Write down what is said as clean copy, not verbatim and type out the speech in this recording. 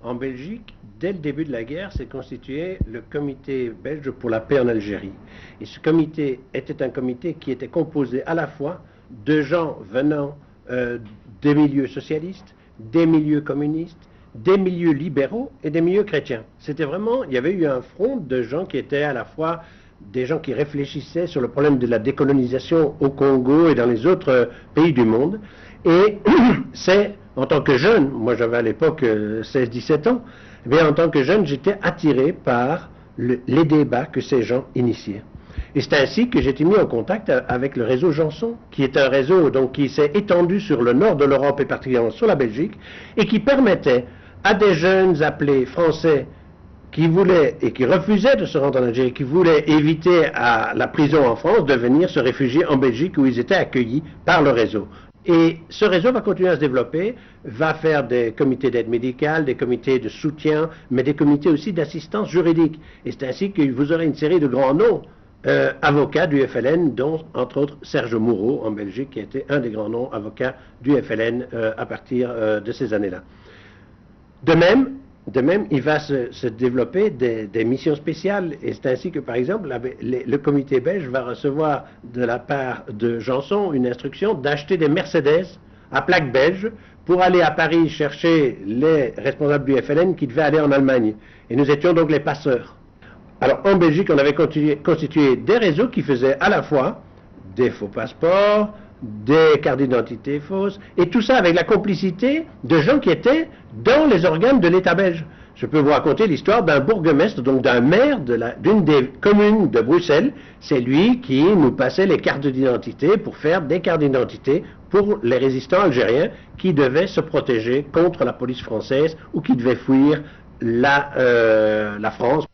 En Belgique, dès le début de la guerre, s'est constitué le comité belge pour la paix en Algérie. Et ce comité était un comité qui était composé à la fois de gens venant des milieux socialistes, des milieux communistes, des milieux libéraux et des milieux chrétiens. C'était vraiment, il y avait eu un front de gens qui étaient à la fois des gens qui réfléchissaient sur le problème de la décolonisation au Congo et dans les autres pays du monde. Et c'est, en tant que jeune, moi j'avais à l'époque 16-17 ans, eh bien, en tant que jeune, j'étais attiré par les débats que ces gens initiaient. Et c'est ainsi que j'ai été mis en contact avec le réseau Janson, qui est un réseau donc, qui s'est étendu sur le nord de l'Europe et particulièrement sur la Belgique, et qui permettait à des jeunes appelés français qui voulaient et qui refusaient de se rendre en Algérie, qui voulaient éviter à la prison en France, de venir se réfugier en Belgique où ils étaient accueillis par le réseau. Et ce réseau va continuer à se développer, va faire des comités d'aide médicale, des comités de soutien, mais des comités aussi d'assistance juridique. Et c'est ainsi que vous aurez une série de grands noms avocats du FLN, dont entre autres Serge Moureau en Belgique, qui était un des grands noms avocats du FLN à partir de ces années-là. De même, il va se développer des missions spéciales, et c'est ainsi que, par exemple, le comité belge va recevoir de la part de Janson une instruction d'acheter des Mercedes à plaque belge pour aller à Paris chercher les responsables du FLN qui devaient aller en Allemagne. Et nous étions donc les passeurs. Alors, en Belgique, on avait constitué des réseaux qui faisaient à la fois des faux passeports, des cartes d'identité fausses, et tout ça avec la complicité de gens qui étaient dans les organes de l'État belge. Je peux vous raconter l'histoire d'un bourgmestre, donc d'un maire d'une des communes de Bruxelles. C'est lui qui nous passait les cartes d'identité pour faire des cartes d'identité pour les résistants algériens qui devaient se protéger contre la police française ou qui devaient fuir la France.